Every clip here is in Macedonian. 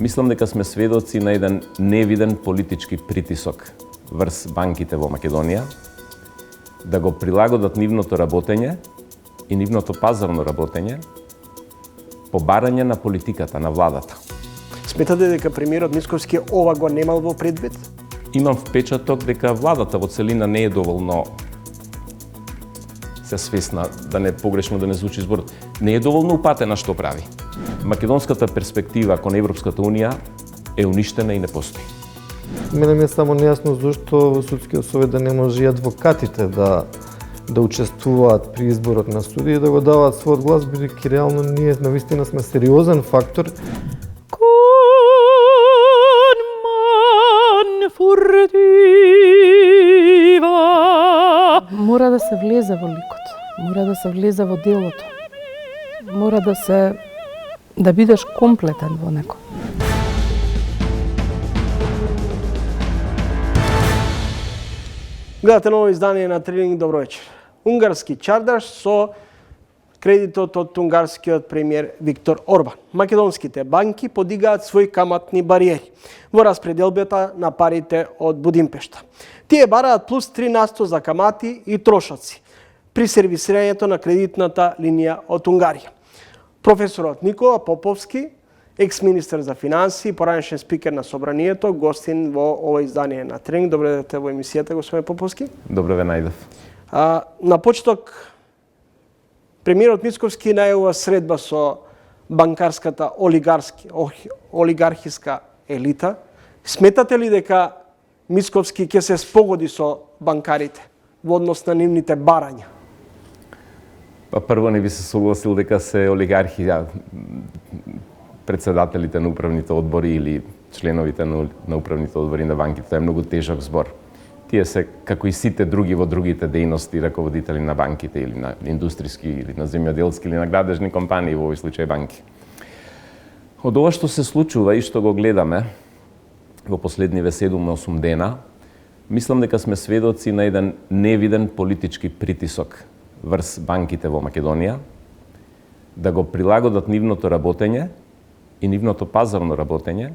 Мислам дека сме сведоци на еден невиден политички притисок врз банките во Македонија да го прилагодат нивното работење и нивното пазарно работење по барање на политиката на владата. Сметате дека премиерот Мицковски ова го немал во предвид? Имам впечаток дека владата во целина не е доволно се свесна, да не погрешно да не звучи зборот, не е доволно упатена што прави. Македонската перспектива кон Европската унија е уништена и не постои. Мене ми е само нејасно зашто во судскиот совет да не може и адвокатите да учествуваат при изборот на судии и да го даваат својот глас, бидејќи реално ние навистина сме сериозен фактор. Мора да се влезе во ликот, мора да се влезе во делото, мора да бидеш комплетен во него. Гледате ново издание на Тренинг, добро вечер. Унгарски чардаш со кредитот од унгарскиот премиер Виктор Орбан. Македонските банки подигаат своји каматни бариери во распределбата на парите од Будимпешта. Тие бараат плюс 3% за камати и трошоци при сервисирањето на кредитната линија од Унгарија. Професорот Никола Поповски, екс-министер за финансии, поранешен спикер на собранието, гостин во ова издание на Тренинг. Добре дојдете во емисијата, господин Поповски. Добро ве најдов. На почеток, премиерот Мицковски најава средба со банкарската олигархиска елита. Сметате ли дека Мицковски ќе се спогоди со банкарите во однос на нивните барања? Прво не би се согласил дека се олигархи председателите на управните одбори или членовите на управните одбори на банките. Тоа е многу тежок збор. Тие се, како и сите други во другите дејности, раководители на банките или на индустријски, или на земјоделски, или на градежни компании, во овој случај банки. Од ова што се случува и што го гледаме во последниве 7-8 дена, мислам дека сме сведоци на еден невиден политички притисок врз банките во Македонија да го прилагодат нивното работење и нивното пазарно работење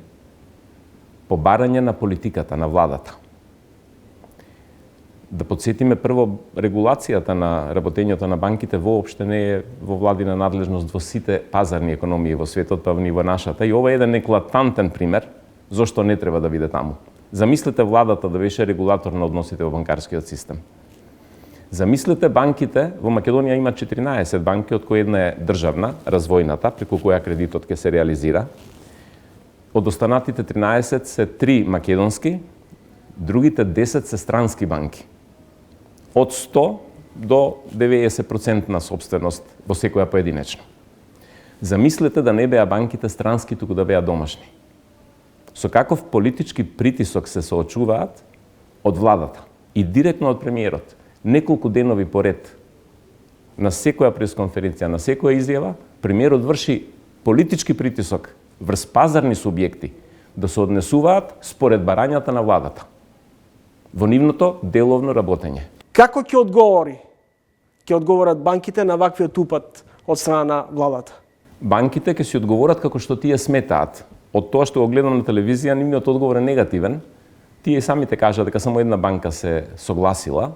по барање на политиката на владата. Да подсетиме прво, регулацијата на работењето на банките воопште не е во владина надлежност во сите пазарни економии во светот, па и во нашата. И ова е еден еклатантен пример зошто не треба да биде таму. Замислете владата да беше регулатор на односите во банкарскиот систем. Замислете банките, во Македонија има 14 банки, од кои една е државна, развојната, преку која кредитот ќе се реализира. Од останатите 13 се 3 македонски, другите 10 се странски банки. Од 100 до 90% на собственост во секоја поединечно. Замислете да не беа банките странски, туку да беа домашни. Со каков политички притисок се соочуваат од владата и директно од премиерот. Неколку денови поред на секоја пресконференција, на секоја изјава, премиерот врши политички притисок врз пазарни субјекти да се однесуваат според барањата на владата во нивното деловно работење. Како ќе одговорат банките на ваквиот упат од страна на владата? Банките ќе си одговорат како што тие сметаат. Од тоа што го гледам на телевизија, нивниот одговор е негативен. Тие самите кажат дека само една банка се согласила.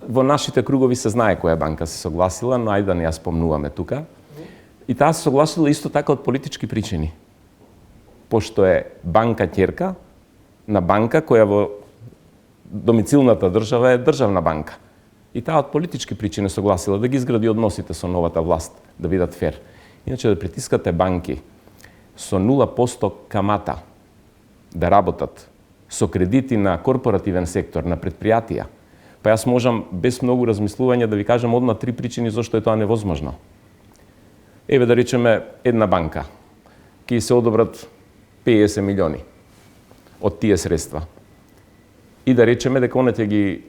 Во нашите кругови се знае која банка се согласила, но ајде да не ја спомнуваме тука. И таа се согласила исто така од политички причини. Пошто е банка ќерка на банка која во домицилната држава е државна банка. И таа од политички причини согласила да ги изгради односите со новата власт, да бидат фер. Иначе да притискате банки со 0% камата да работат со кредити на корпоративен сектор, на предпријатија, па јас можам без многу размислување да ви кажам одма 3 причини зашто е тоа невозможно. Еве да речеме една банка ќе се одобрат 50 милиони од тие средства. И да речеме дека она ќе ги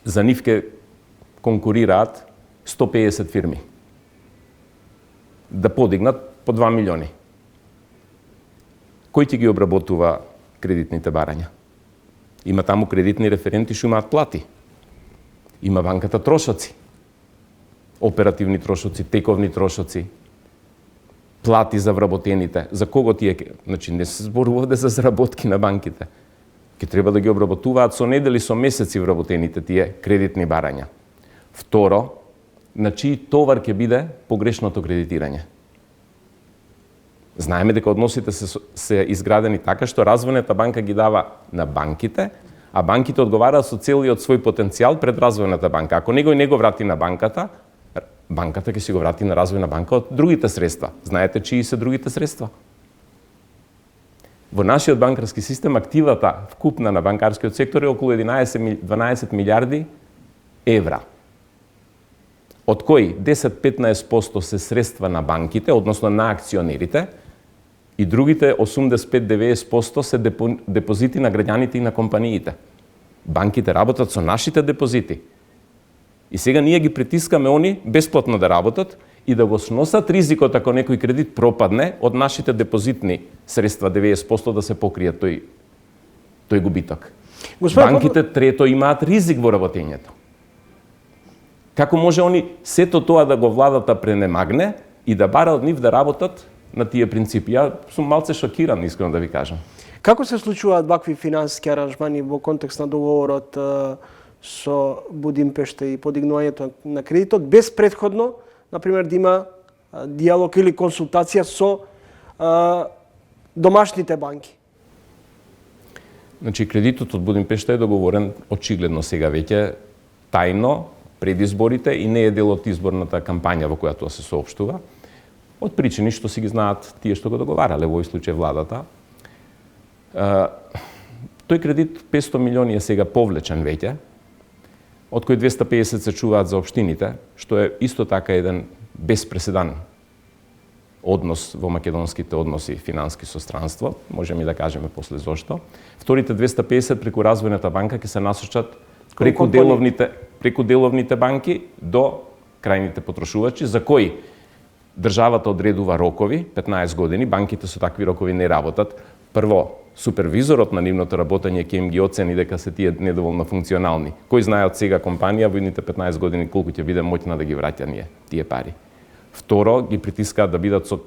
за нив ќе конкурираат 150 фирми да подигнат по 2 милиони. Кој ќе ги обработува кредитните барања? Има таму кредитни референти што имаат плати. Има банката трошоци. Оперативни трошоци, тековни трошоци. плати за вработените, за кого тие, значи не се зборува овде за заработки на банките. Ке треба да ги обработуваат со недели, со месеци вработените тие кредитни барања. Второ, на чии товар ќе биде погрешното кредитирање. Знаеме дека односите се изградени така што Развојната банка ги дава на банките, а банките одговараат со целиот свој потенцијал пред Развојната банка. Ако некој не го врати на банката, банката ќе си го врати на Развојна банка од другите средства. Знаете чии се другите средства? Во нашиот банкарски систем активата вкупна на банкарскиот сектор е околу 12 милиарди евра. Од кои 10-15% се средства на банките, односно на акционерите, и другите 85-90% се депозити на граѓаните и на компаниите. Банките работат со нашите депозити. И сега ние ги притискаме они бесплатно да работат и да го сносат ризикот ако некој кредит пропадне од нашите депозитни средства 90% да се покрие тој губиток. Банките трето имаат ризик во работењето. Како може они сето тоа да го владата пренемагне и да бара од нив да работат на тие принципи? Ја сум малце шокиран, искрено да ви кажам. Како се случуваат вакви финансиски аранжмани во контекст на договорот со Будимпешта и подигнувањето на кредитот, без претходно, например, да има диалог или консултација со домашните банки? Значи, кредитот од Будимпешта е договорен очигледно сега веќе тајно пред изборите и не е дел од изборната кампања во која тоа се соопштува. Од причини што си ги знаат тие што го договарале, во овој случај владата. Тој кредит 500 милиони е сега повлечен веќе, од кои 250 се чуваат за општините, што е исто така еден безпреседан однос во македонските односи финански со странство, можеме да кажеме после зошто. Вторите 250 преку Развојната банка ќе се насочат преку деловните банки до крајните потрошувачи, за кои државата одредува рокови, 15 години, банките со такви рокови не работат. Прво, супервизорот на нивното работење ќе им ги оцени дека се тие недоволно функционални. Кој знае од сега компанија во идните 15 години колку ќе биде моќна да ги враќа тие пари. Второ, ги притискаат да бидат со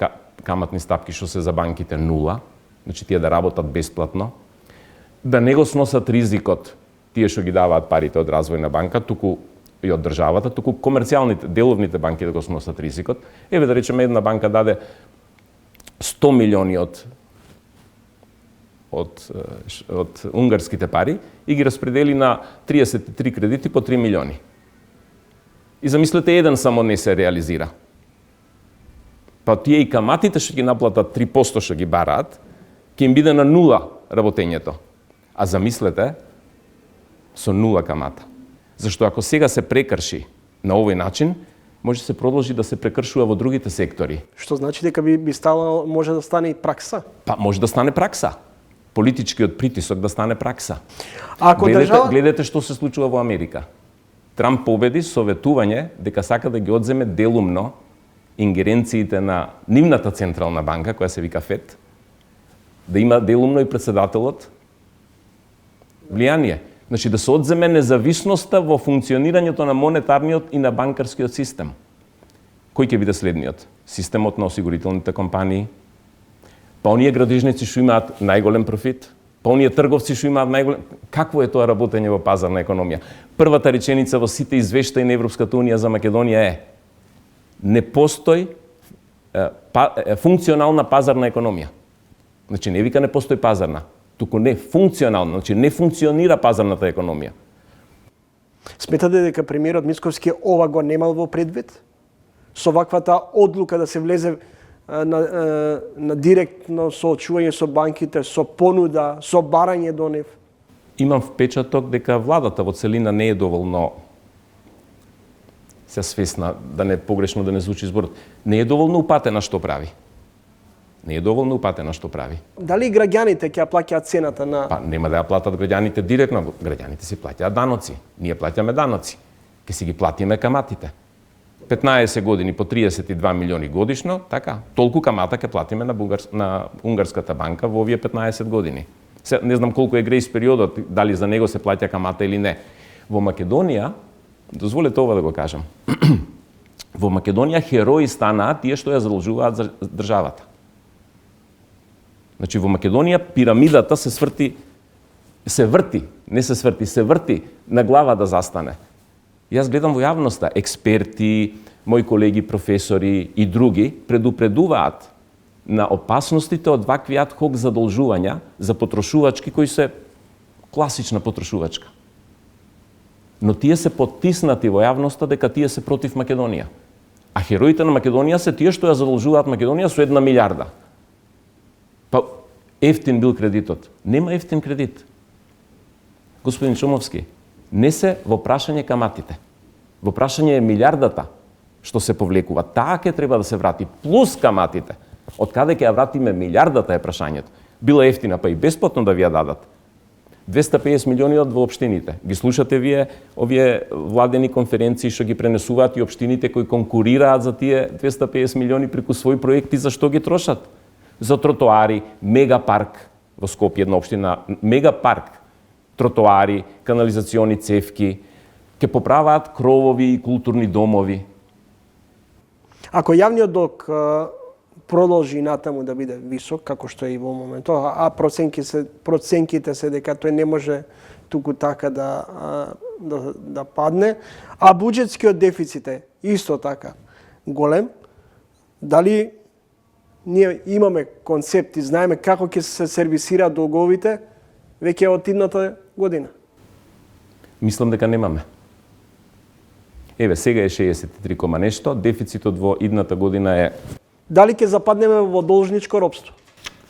каматни стапки што се за банките нула, значи тие да работат бесплатно, да не го сносат ризикот тие што ги даваат парите од Развојна банка, туку и од државата, туку комерцијалните, деловните банки да го сносат ризикот. Еве да речеме една банка даде 100 милиони од унгарските пари и ги распредели на 33 кредити по 3 милиони. И замислете, еден само не се реализира. Па тие и каматите што ги наплатат 3% што ги бараат, ќе им биде на нула работењето. А замислете, со нула камата. Зашто ако сега се прекрши на овој начин, може се продолжи да се прекршува во другите сектори. Што значи дека би стало, може да стане и пракса? Па може да стане пракса. Политичкиот притисок да стане пракса. Ако гледате што се случува во Америка. Трамп победи со ветување дека сака да ги одземе делумно ингеренциите на нивната централна банка, која се вика ФЕД, да има делумно и председателот влијание. Значи да се одземе независноста во функционирањето на монетарниот и на банкарскиот систем. Кој ќе биде следниот? Системот на осигурителните компании, па оние градежници што имаат најголем профит, па оние трговци што имаат најголем... Какво е тоа работење во пазарна економија? Првата реченица во сите извештаи на Европската унија за Македонија е: не постои функционална пазарна економија. Значи не вика не постои пазарна, туку не функционална, значи не функционира пазарната економија. Сметате дека премиерот Мицковски ова го немал во предвид? Со ваквата одлука да се влезе на директно соочување со банките, со понуда, со барање до нив? Имам впечаток дека владата во целина не е доволно се свесна, да не погрешно да не звучи зборот, не е доволно упатена што прави. Не е доволно упатена што прави. Дали граѓаните ќе плаќаат цената на... Па нема да ја платат граѓаните директно, граѓаните си плаќаат даноци. Ние плаќаме даноци. Ке си ги платиме каматите. 15 години по 32 милиони годишно, така, толку камата ќе платиме на унгарската банка во овие 15 години. Не знам колку е грејс периодот, дали за него се плаќа камата или не. Во Македонија, дозволете ова да го кажам, Во Македонија херои станаат тие што ја задолжуваат за државата. Значи, во Македонија пирамидата се врти на глава да застане. Јас гледам во јавноста, експерти, мои колеги професори и други предупредуваат на опасностите од вакви ад хок задолжувања за потрошувачки кои се класична потрошувачка. Но тие се потиснати во јавноста дека тие се против Македонија. А хероите на Македонија се тие што ја задолжуваат Македонија со 1 милиарда. Па ефтин бил кредитот. Нема ефтин кредит. Господин Чомовски, не се во прашање каматите. Во прашање е милиардата што се повлекува. Таа ќе треба да се врати, плюс каматите. Од каде ќе ја вратиме милиардата е прашањето. Била ефтина, па и бесплатно да ви ја дадат. 250 милиони од во општините. Ги слушате вие овие владени конференции што ги пренесуваат и општините кои конкурираат за тие 250 милиони преку своји проекти, за што ги трошат? За тротоари, мегапарк во Скопје, една општина, мегапарк, тротоари, канализациони цевки, ќе поправаат кровови и културни домови. Ако јавниот долг продолжи натаму да биде висок, како што е и во моментот, а проценките се дека тој не може туку така да падне, а буџетскиот дефицит е исто така голем, дали ние имаме концепт и знаеме како ќе се сервисираат долговите веќе од идната година? Мислам дека немаме. Еве, сега е 63, нешто, дефицитот во идната година е... Дали ќе западнеме во должничко робство?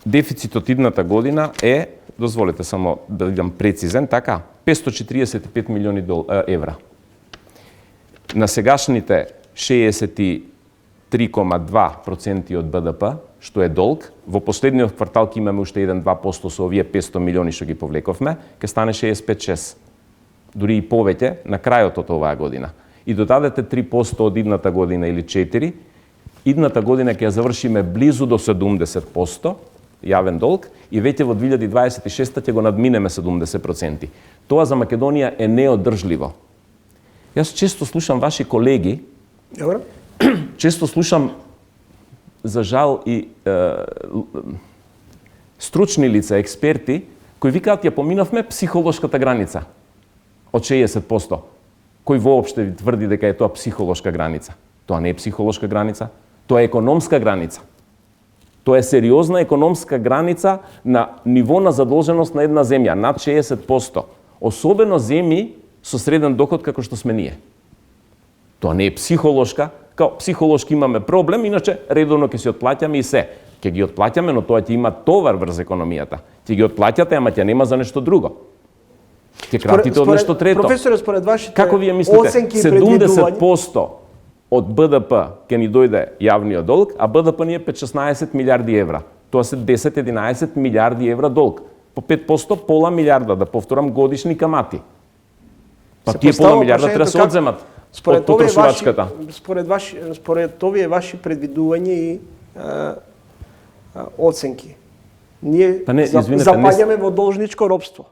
Дефицитот идната година е, дозволете само да бидам прецизен, така, 545 милиони евра. На сегашните 63,2% од БДП, што е долг, во последниот квартал ќе имаме уште 1-2% со овие 500 милиони што ги повлековме, ќе стане 65-6. Дури и повеќе на крајот од оваа година. И додадете 3% од идната година или 4%, идната година ќе ја завршиме близу до 70% јавен долг и веќе во 2026 ќе го надминеме 70%. Тоа за Македонија е неодржливо. Јас често слушам ваши колеги, често слушам, за жал, и стручни лица, експерти, кои викаат ја поминавме психолошката граница од 60%. Кој воопште ви тврди дека е тоа психолошка граница? Тоа не е психолошка граница, тоа е економска граница. Тоа е сериозна економска граница на ниво на задолженост на една земја, над 60%. Особено земји со среден доход како што сме ние. Тоа не е психолошка, као психолошки имаме проблем, иначе редовно ќе се отплаќаме и се. Ќе ги отплаќаме, но тоа ќе има товар врз економијата. Ќе ги отплаќате, ама ќе нема за нешто друго. Ќе кратите од нешто трето. Професоре, според вашите како вие мислите, оценки и предвидувања, 70% од БДП ќе ни дојде јавниот долг, а БДП ни е 5-16 милиарди евра. Тоа се 10-11 милиарди евра долг. По 5% пола милиарда, да повторам, годишни камати. Па тие пола милиарда треба да се одземат од потрошувачката. Според овие ваши предвидувања и оценки, ние запаѓаме во должничко робство.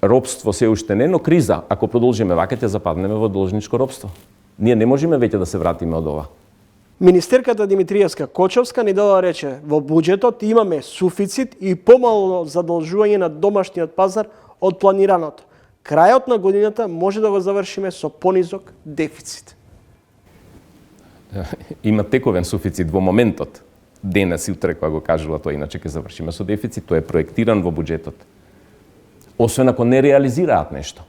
Робство се уште не, но криза. Ако продолжиме вака, ќе западнеме во должничко робство. Ние не можеме веќе да се вратиме од ова. Министерката Димитриевска Кочовска ни дала рече, во буџетот имаме суфицит и помало задолжување на домашниот пазар од планираното. Крајот на годината може да го завршиме со понизок дефицит. Има тековен суфицит во моментот. Денес и утре, кога го кажува тоа, иначе ќе завршиме со дефицит. Тој е проектиран во буџетот. Освен ако не реализираат нешто.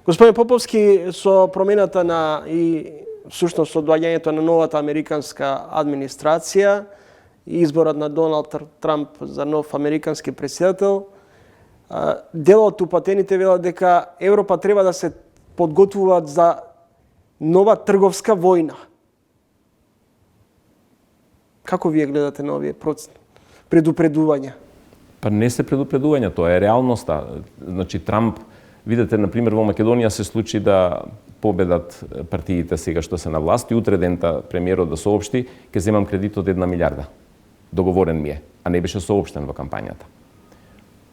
Господин Поповски, со промената на и всушност со доаѓањето на новата американска администрација и изборот на Доналд Трамп за нов американски претседател, дел од упатените велат дека Европа треба да се подготвуваат за нова трговска војна. Како вие гледате на овие предупредувања? Па не се предупредувања, тоа е реалноста. Значи Трамп, видите, например, во Македонија се случи да победат партиите сега што се на власт и утре дента премиерот да соопшти ќе земам кредит од 1 милиарда. Договорен ми е, а не беше соопштен во кампањата.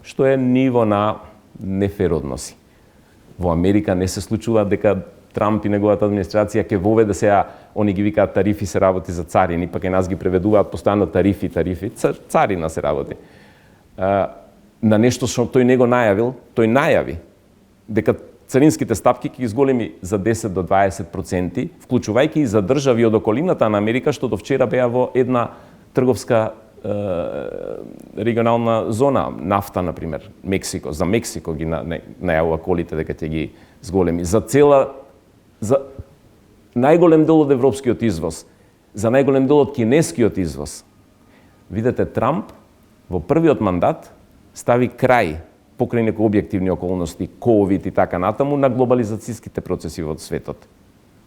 Што е ниво на нефер односи. Во Америка не се случува дека Трамп и неговата администрација ќе воведе сега, они ги викаат тарифи се работи за царини, па ке нас ги преведуваат постојано тарифи, царина се работи. На нешто што тој не го најавил, тој најави дека царинските стапки ќе ги зголеми за 10 до 20%, вклучувајќи и за држави од околината на Америка, што до вчера беа во една трговска регионална зона, нафта, например, Мексико. За Мексико ги најавува колите дека ќе ги зголеми. За најголем дел од европскиот извоз, за најголем дел од кинескиот извоз. Видете, Трамп во првиот мандат стави крај покрај некои објективни околности, ковид и така натаму, на глобализацијските процеси во светот.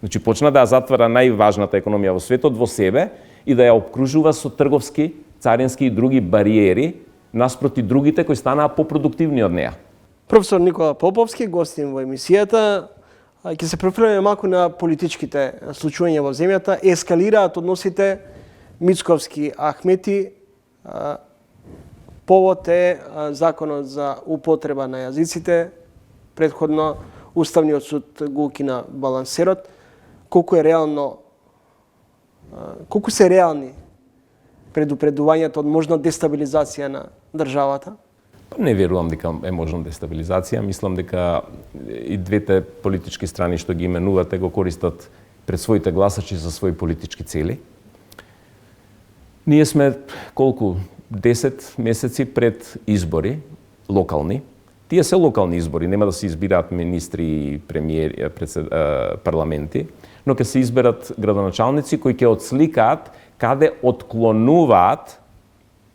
Значи, почна да ја затвара најважната економија во светот во себе и да ја обкружува со трговски, царински и други бариери наспроти другите кои станаа попродуктивни од неа. Професор Никола Поповски, гостин во емисијата. Ќе се префрлиме малку на политичките случувања во земјата. Ескалираат односите Мицковски-Ахмети. Повод е законот за употреба на јазиците. Претходно Уставниот суд го укина балансерот. Колку се реални предупредувањата од можна дестабилизација на државата? Не верувам дека е можна дестабилизација. Мислам дека и двете политички страни што ги именувате го користат пред своите гласачи за своји политички цели. Ние сме колку 10 месеци пред избори локални. Тие се локални избори, нема да се избираат министри, премиери, парламенти, но ќе се изберат градоначалници кои ќе отсликаат каде отклонуваат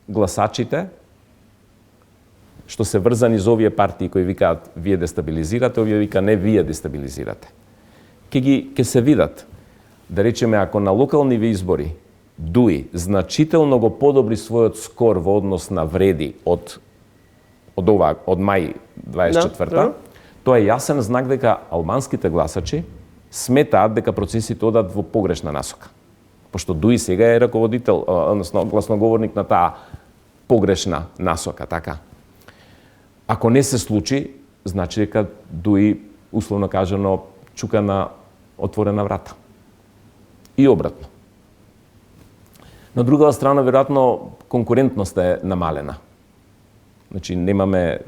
гласачите што се врзани за овие партии кои викаат вие дестабилизирате, овие вика не вие дестабилизирате. Ќе се видат. Да речеме, ако на локални избори ДУИ значително го подобри својот скор во однос на вреди од мај 24-та, тоа е јасен знак дека албанските гласачи сметаат дека процесите одат во погрешна насока. Пошто ДУИ сега е раководител, односно гласноговорник на таа погрешна насока, така. Ако не се случи, значи дека ДУИ, условно кажано, чука на отворена врата. И обратно. На другава страна, веројатно, конкурентноста е намалена. Значи, немаме,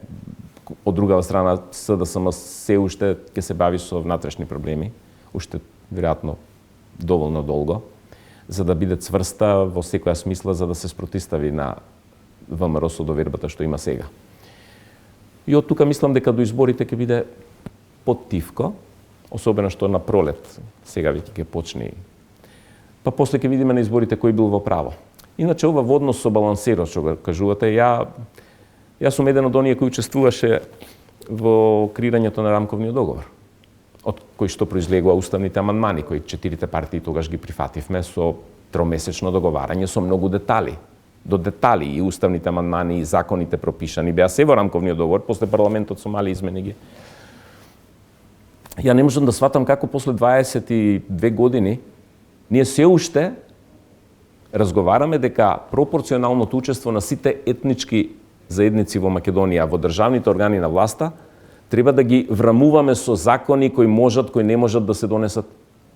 од другава страна, СДСМ се уште ќе се бави со внатрешни проблеми, уште, веројатно, доволно долго, за да биде цврста во секоја смисла, за да се спротистави на ВМРО со довербата што има сега. И од тука мислам дека до изборите ќе биде поттивко, особено што на пролет, сега веќе ќе почне, па после ќе видиме на изборите кој бил во право. Иначе ова во однос со балансерот што го кажувате, јас сум еден од оние кои учествуваше во креирањето на рамковниот договор, од кој што произлегува уставните амандмани, кои 4 партии тогаш ги прифативме со тромесечно договарање со многу детали. До детали и уставните амандмани и законите пропишани беа се во рамковниот договор, после парламентот со мали измени ги. Ја не можам да сватам како после 22 години ние се уште разговараме дека пропорционалното учество на сите етнички заедници во Македонија во државните органи на власта треба да ги врамуваме со закони кои можат, кои не можат да се донесат.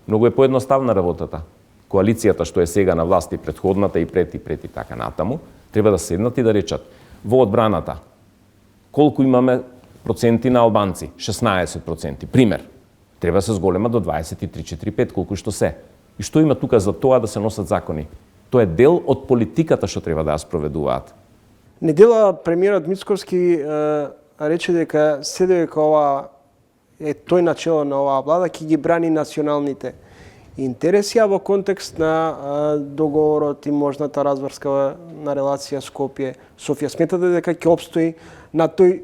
Многу е поедноставна работата. Коалицијата што е сега на власт и претходната и пред и така натаму, треба да седнат и да речат во одбраната колку имаме проценти на албанци? 16%. Пример. Треба да се зголема до 23-4-5, колку што се. И што има тука за тоа да се носат закони? Тоа е дел од политиката што треба да ја спроведуваат. Недела премиерот Мицковски рече дека дека ова е тој начело на оваа влада ќе ги брани националните интереси, а во контекст на договорот и можната разврска на релација Скопје-Софија. Сметате дека ќе обстои на тој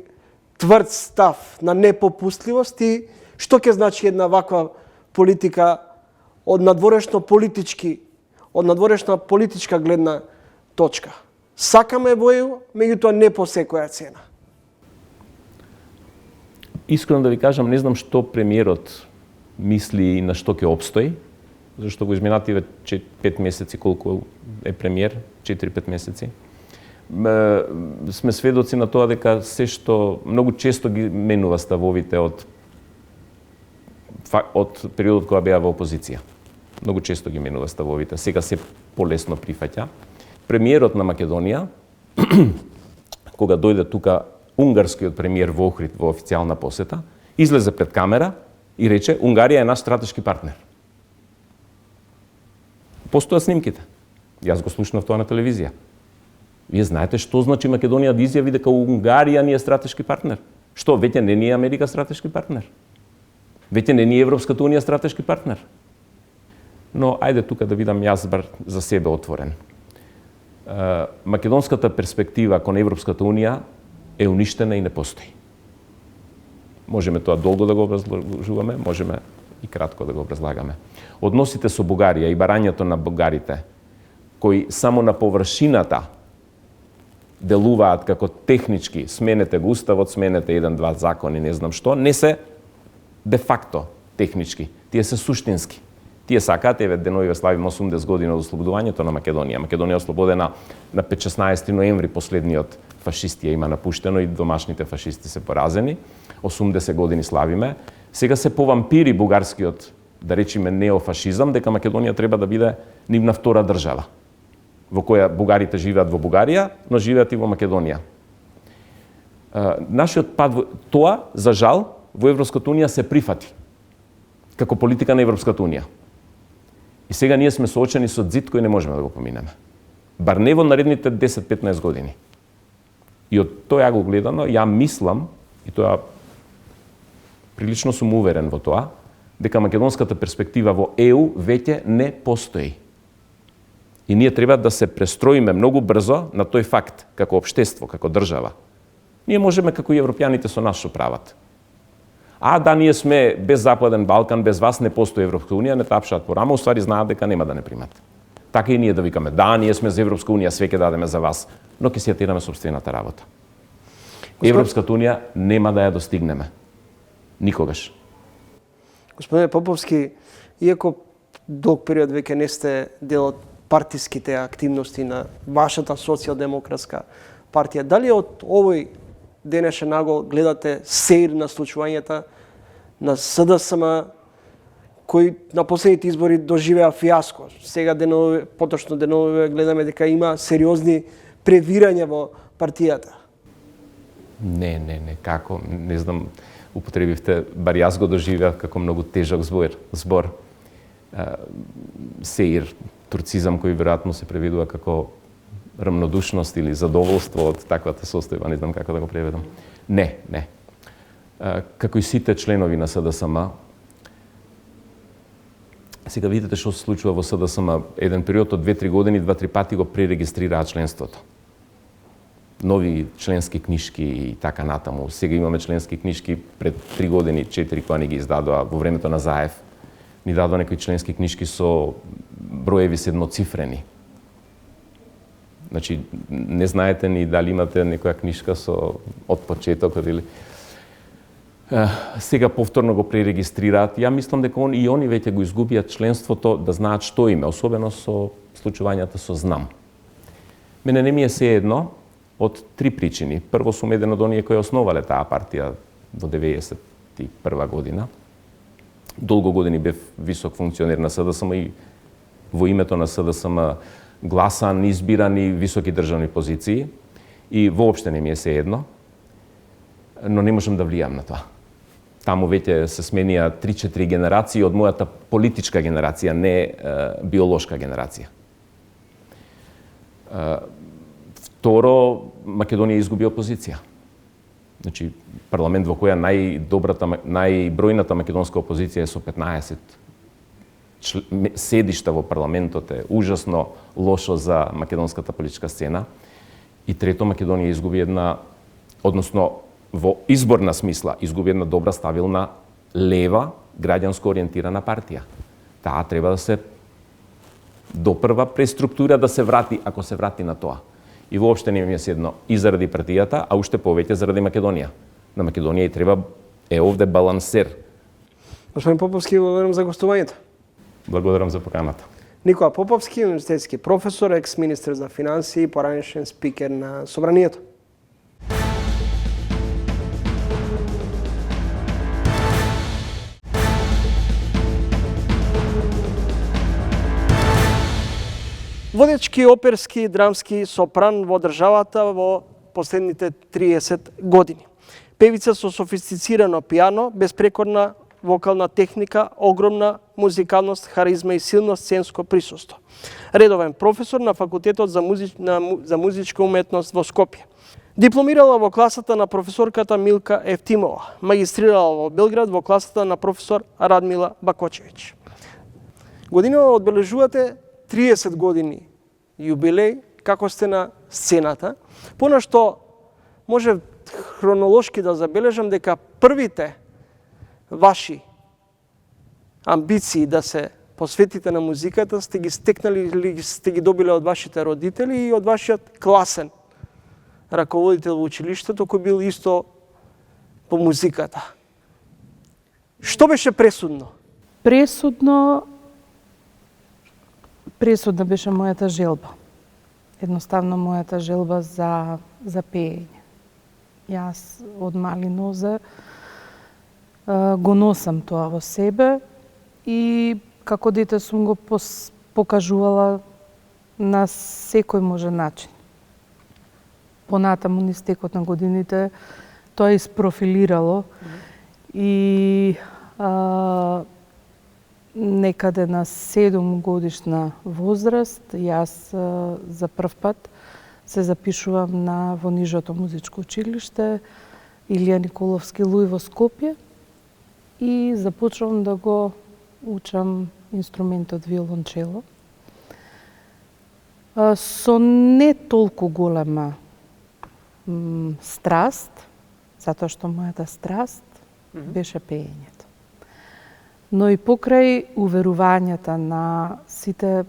тврд став на непопустливост и што ќе значи една ваква политика од надворешна политичка гледна точка? Сакаме воју, меѓутоа не по секоја цена. Искрено да ви кажам, не знам што премиерот мисли и на што ќе обстои, зашто во изминативе 5 месеци, колку е премиер, 4-5 месеци, сме сведоци на тоа дека се што многу често ги менува ставовите од од периодот кога беа во опозиција. Многу често ги менува ставовите, сега се полесно прифаќа. Премиерот на Македонија, кога дојде тука унгарскиот премиер во Охрид во официјална посета, излезе пред камера и рече Унгарија е наш стратешки партнер. Постојат снимките. Јас го слушнав тоа на телевизија. Вие знаете што значи Македонија да изјави дека Унгарија ни е стратешки партнер? Што, веќе не ни е Америка стратешки партнер? Веќе не ни е Европската унија стратешки партнер? Но ајде тука да видам јас бар за себе отворен. Македонската перспектива кон Европската унија е уништена и не постои. Можеме тоа долго да го образложуваме, можеме и кратко да го образлагаме. Односите со Бугарија и барањето на бугарите, кои само на површината делуваат како технички, сменете го уставот, сменете еден-два закони, не знам што, не се де факто технички, тие се суштински. Тие сакаат, еве деновиве славиме 80 години од ослободувањето на Македонија. Македонија е ослободена на 15 ноември, последниот фашисти ја има напуштено и домашните фашисти се поразени. 80 години славиме. Сега се повампири бугарскиот, да речеме, неофашизам, дека Македонија треба да биде нивна втора држава, во која бугарите живеат во Бугарија, но живеат и во Македонија. Нашиот пат, тоа, за жал, во Европската унија се прифати како политика на Европската унија. И сега ние сме соочени со зид кој не можеме да го поминеме. Бар не во наредните 10-15 години. И од тоа го гледано, ја мислам, и тоа прилично сум уверен во тоа, дека македонската перспектива во ЕУ веќе не постои. И ние треба да се престроиме многу брзо на тој факт, како општество, како држава. Ние можеме како и европјаните со нас што прават. А да ние сме без Западен Балкан, без вас не постои Европска унија, не тапшаат по рама, уствари знаат дека нема да не примат. Така и ние да викаме, да, ние сме за Европска унија, све ќе дадеме за вас, но ќе си ја тираме собствената работа. Европската унија нема да ја достигнеме. Никогаш. Господине Поповски, иако долг период веќе не сте дел од партиските активности на вашата социјалдемократска партија, дали од овој денешен нагол гледате сеир на случувањата на СДСМ, кои на последните избори доживеа фиаско. Сега поточно деновиве гледаме дека има сериозни превирања во партијата. Не, како, не знам, употребивте, бар јас го доживеав како многу тежок збор. Сеир, турцизам кој веројатно се преведува како рамнодушност или задоволство од таквата состојба, не знам како да го преведам. Не. Како и сите членови на СДСМ, сега видите што се случува во СДСМ, еден период од 2-3 години, 2-3 пати го пререгистрираат членството. Нови членски книжки и така натаму. Сега имаме членски книжки пред 3 години, 4 кога ни ги издадоа во времето на Заев. Ни дадоа некои членски книжки со броеви се едноцифрени. Значи, не знаете ни дали имате некоја книжка со од почетокот или сега повторно го пререгистрираат. Ја мислам дека и они веќе го изгубиат членството да знаат што име, особено со случувањата со ЗНАМ. Мене не ми е сеедно од 3 причини. Прво сум еден од оние кои основале таа партија во 91 година. Долго години бев висок функционер на СДСМ и во името на СДСМ гласан, избирани високи државни позиции и воопште не ми е сеедно, но не можам да влијам на тоа. Таму веќе се сменија 3-4 генерации од мојата политичка генерација, не биолошка генерација. Второ, Македонија изгуби опозиција. Значи, парламент во која најбројната македонска опозиција е со 15 седишта во парламентот е ужасно лошо за македонската политичка сцена. И трето, Македонија изгуби односно во изборна смисла, изгуби една добра, стабилна, лева, граѓанско ориентирана партија. Таа треба да се допрва преструктура, да се врати, ако се врати на тоа. И воопште не ми е седно и заради партијата, а уште повеќе заради Македонија. На Македонија и треба овде балансер. Господин Поповски, благодарам за гостувањето. Благодарам за поканата. Никола Поповски, универзитетски професор, екс-министер за финансии и поранешен спикер на Собранието. Водечки оперски и драмски сопран во државата во последните 30 години. Певица со софистицирано пиано, безпрекорна вокална техника, огромна музикалност, харизма и силно сценско присуство. Редовен професор на Факултетот за музичка уметност во Скопје. Дипломирала во класата на професорката Милка Евтимова. Магистрирала во Белград во класата на професор Радмила Бакочевиќ. Годинава одбележувате 30 години јубилеј како сте на сцената, понашто може хронолошки да забележам дека првите ваши амбиции да се посветите на музиката сте ги стекнали или сте ги добиле од вашите родители и од вашиот класен раководител во училиштето кој бил исто по музиката. Што беше пресудно? Пресудна беше мојата желба. Едноставно мојата желба за пеење. Јас од мали нозе го носам тоа во себе и како дете сум го покажувала на секој можен начин. Понатаму низ текот на годините тоа испрофилирало и некаде на 7 годишна возраст јас за прв пат се запишувам во нижото музичко училиште Илија Николовски Луј во Скопје и започнувам да го учам инструментот виолончело. Со не толку голема страст, затоа што мојата страст беше пеењето. Но и покрај уверувањата на сите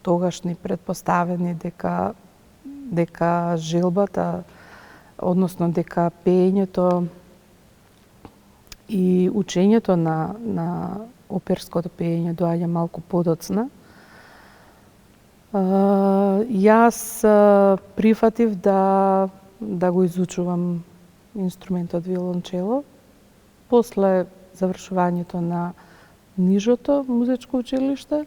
тогашни предпоставени дека желбата, односно дека пеењето и учењето на оперското пеење доаѓа малку подоцна, јас прифатив да го изучувам инструментот виолончело. После завршувањето на нижото музичко училиште,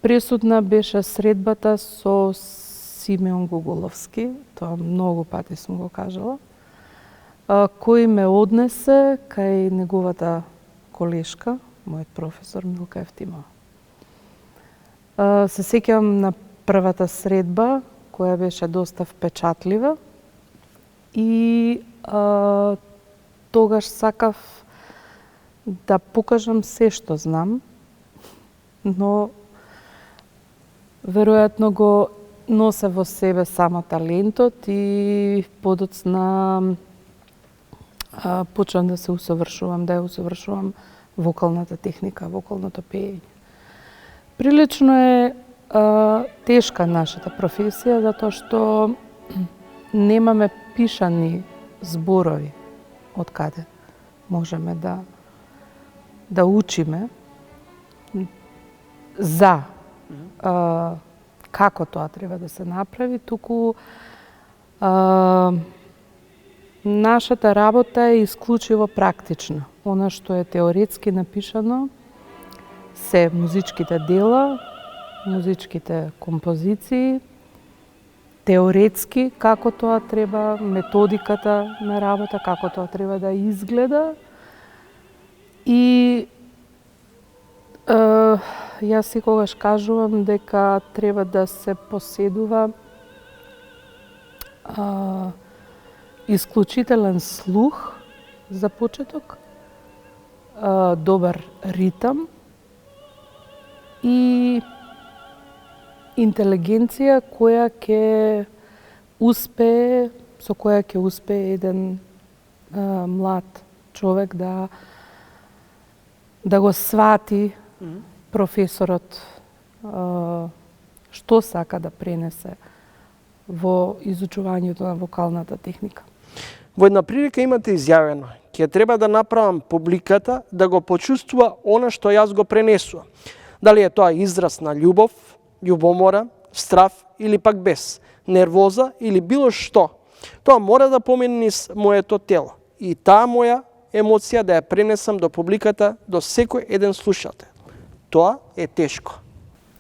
пресудна беше средбата со Симеон Гоголовски, тоа многу пати сум го кажала, кој ме однесе кај неговата колешка, мојот професор Милка Евтимова. Се сеќавам на првата средба, која беше доста впечатлива и тогаш сакав да покажам се што знам, но веројатно го носе во себе само талентот и подоцна почнам да се усовршувам, да ја усовршувам вокалната техника, вокалното пеење. Прилично е тешка нашата професија, затоа што немаме пишани зборови од каде можеме да учиме за како тоа треба да се направи, туку нашата работа е исклучиво практична. Она што е теоретски напишано се музичките дела, музичките композиции, теоретски како тоа треба, методиката на работа, како тоа треба да изгледа. И јас секогаш кажувам дека треба да се поседува исклучителен слух за почеток, добар ритам и интелигенција која ќе успее, со која ќе успее еден млад човек да го свати професорот што сака да пренесе во изучувањето на вокалната техника. Во една прилика имате изјавено: ќе треба да направам публиката да го почувствува она што јас го пренесувам. Дали е тоа израз на љубов, љубомора, страв или пак бес, нервоза или било што. Тоа мора да помине низ моето тело и таа моја емоција да ја пренесам до публиката, до секој еден слушател. Тоа е тешко.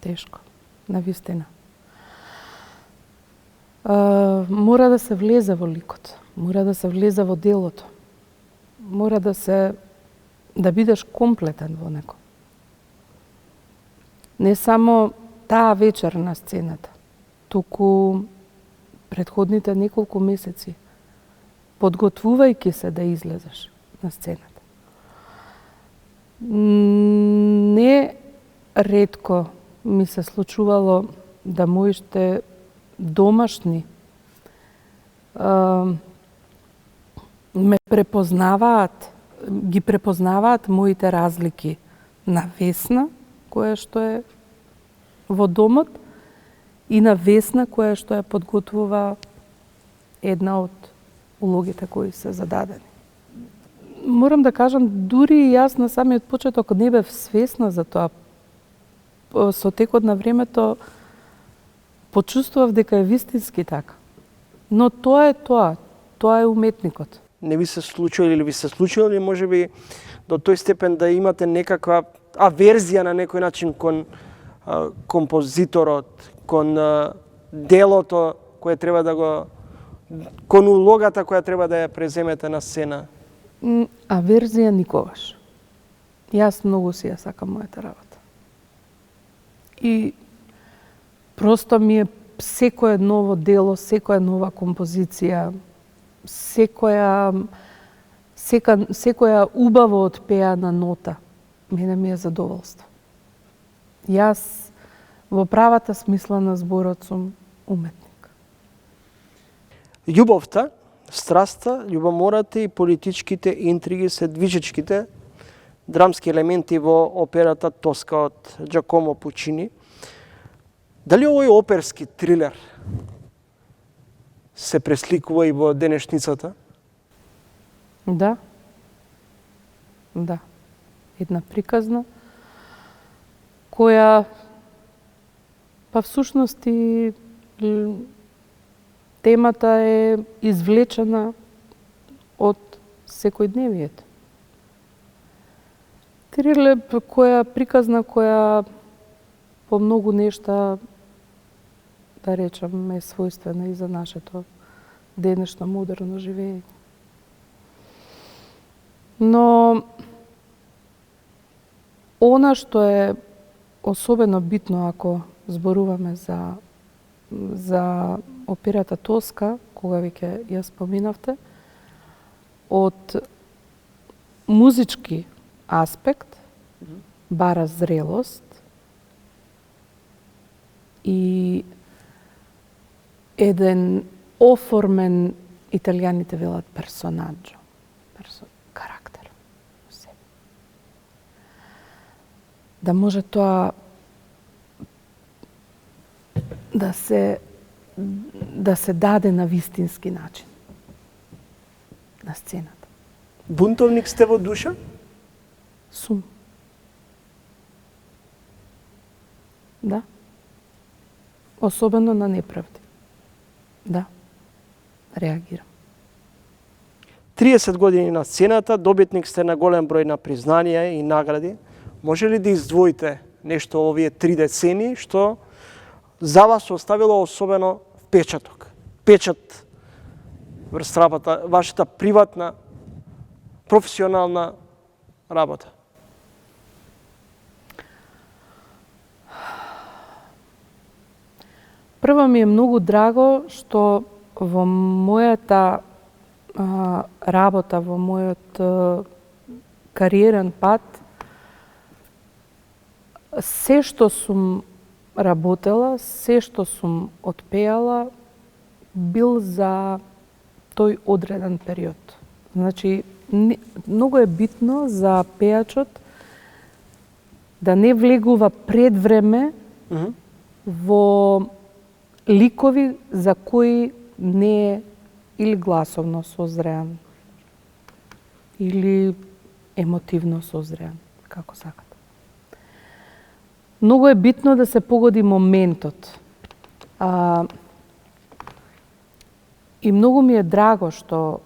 Тешко, навистина. Мора да се влезе во ликот, мора да се влезе во делото, мора да бидеш комплетен во него. Не само таа вечер на сцената, туку претходните неколку месеци, подготвувајќи се да излезеш на сцената. Не ретко ми се случувало да моите домашни ги препознаваат моите разлики на Весна, која што е во домот, и на Весна, која што ја подготвува една од улогите кои се зададени. Морам да кажам, дури и јас на самиот почеток не бев свесна за тоа. Со текот на времето почувствував дека е вистински така. Но тоа е уметникот. Не ви се случило или ви се случило ли можеби до тој степен да имате некаква аверзија на некој начин кон композиторот, кон делото кое треба да го кон улогата која треба да ја преземете на сцена? Аверзија никогаш. Јас многу си ја сакам мојата работа. И просто ми е секое ново дело, секоја нова композиција, секоја убаво отпеана нота, мене ми е задоволство. Јас во правата смисла на зборот сум уметник. Љубовта, страста, љубомората и политичките интриги се движечките драмски елементи во операта Тоска од Джакомо Пучини. Дали овој оперски трилер се пресликува и во денешницата? Да. Да. Една приказна која всушност и темата е извлечена од секојдневието. Трилер приказна која по многу нешта, да речем, е својствена и за нашето денешно модерно живење. Но она што е особено битно ако зборуваме за операта Тоска, кога веќе ја споминавте, од музички аспект бара зрелост и еден оформен, италијаните велат персонаджо, карактер во себе. Да може тоа да се даде на вистински начин на сцената. Бунтовник сте во душа? Сум. Да. Особено на неправди. Да. Реагирам. 30 години на сцената, добитник сте на голем број на признанија и награди. Може ли да издвоите нешто овие 3 децении што за вас оставило особено впечаток? Печат врз работа, вашата приватна, професионална работа. Прво ми е многу драго што во мојата работа, во мојот кариерен пат, се што сум работела, се што сум отпеала, бил за тој одреден период. Значи, многу е битно за пејачот да не влегува пред време во ликови за кои не е или гласовно созреан, или емотивно созреан, како сакате. Многу е битно да се погоди моментот. И многу ми е драго што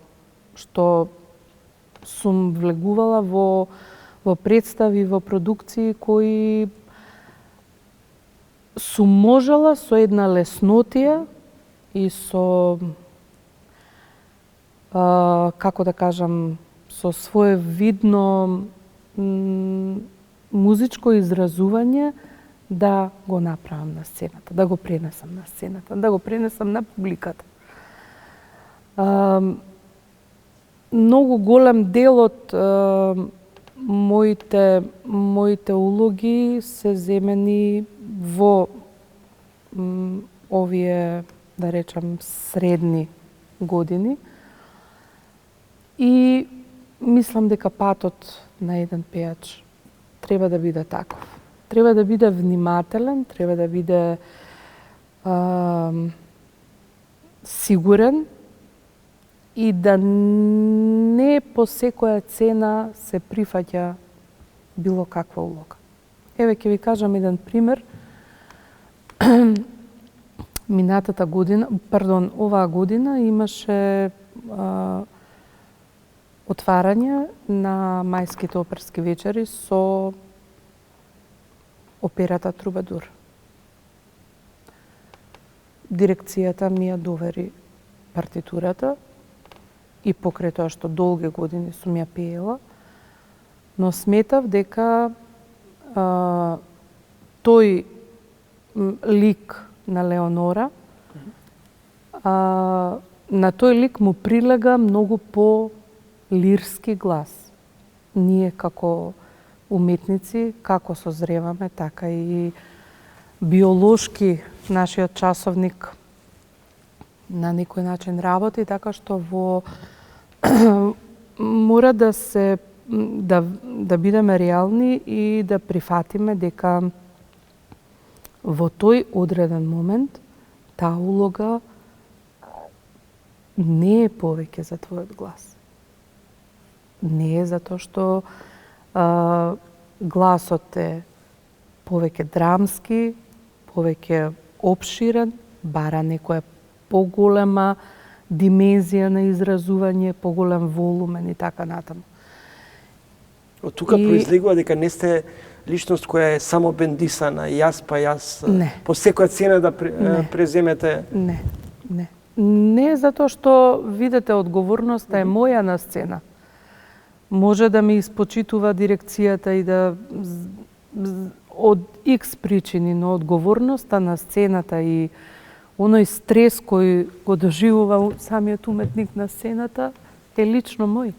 сум влегувала во представи, во продукции кои сум можела со една леснотија и со како да кажам, со своевидно музичко изразување да го направам на сцената, да го пренесам на сцената, да го пренесам на публиката. Многу голем дел од моите улоги се земени во овие, да речам, средни години. И мислам дека патот на еден пејач треба да биде таков. Треба да биде внимателен, треба да биде сигурен и да не по секоја цена се прифаќа било каква улога. Еве ќе ви кажам еден пример. Оваа година имаше отварање на мајските оперски вечери со операта Трубадур. Дирекцијата ми ја довери партитурата и покрај тоа што долги години сум ја пеела, но сметав дека тој лик на Леонора, на тој лик му прилега многу по лирски глас. Ние како уметници, како созреваме, така и биолошки нашиот часовник на некој начин работи, така што мора да бидеме реални и да прифатиме дека во тој одреден момент таа улога не е повеќе за твојот глас. Не е затоа што гласот е повеќе драмски, повеќе опширен, бара некоја поголема димензија на изразување, поголем волумен и така натаму. Од тука произлегува дека не сте личност која е само бендисана, јас по секоја цена да преземете. Не. Не затоа што видите одговорноста е моја на сцена. Може да ми испочитува дирекцијата и да од X причини, но одговорноста на сцената и оној стрес кој го доживува самиот уметник на сцената е лично мој.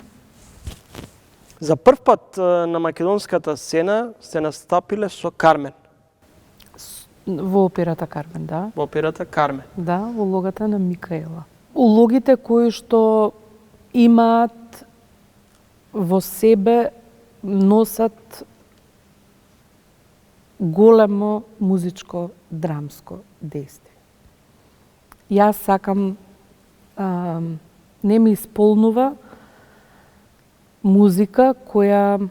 За прв пат на македонската сцена сте настапиле со Кармен. Во операта Кармен, да. Во операта Кармен. Да, улогата на Микаела. Улогите кои што имаат во себе носат големо музичко драмско действие. Јас сакам, не ми исполнува музика која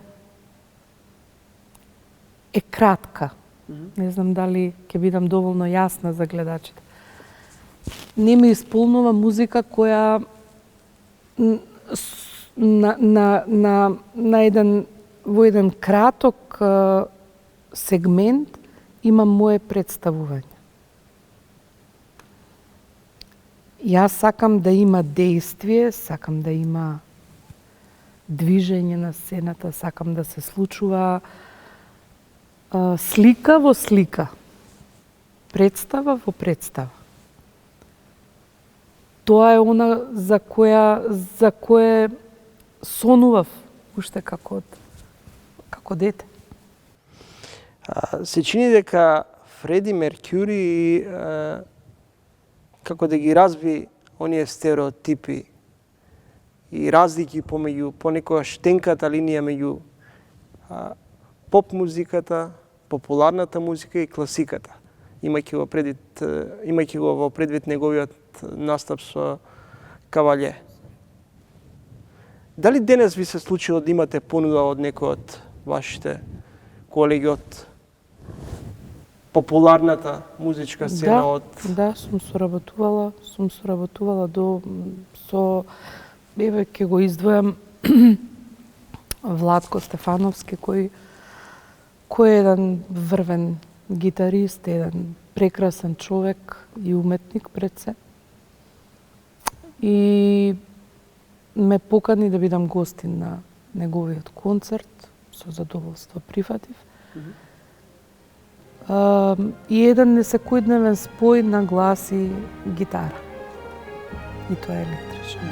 е кратка. Не знам дали ќе бидам доволно јасна за гледачите. Не ми исполнува музика која во еден краток сегмент има мое представување. Јас сакам да има действие, сакам да има движење на сцената, сакам да се случува слика во слика, представа во представа. Тоа е она за кое сонував уште како дете. Се чини дека Фреди Меркјури како да ги разби оние стереотипи и разлики помеѓу понекогаш тенката линија меѓу поп музиката, популарната музика и класиката, имајќи го во предвид неговиот настап со Кавалје. Дали денес ви се случило да имате понуда од некој од вашите колеги од популарната музичка сцена? Да, сум соработувала еве ќе го издвојам Владко Стефановски кој е еден врвен гитарист, еден прекрасен човек и уметник пред се. и ме покани да бидам гостин на неговиот концерт. Со задоволство прифатив. И еден несекојдневен спој на глас и гитара. И тоа е електрично.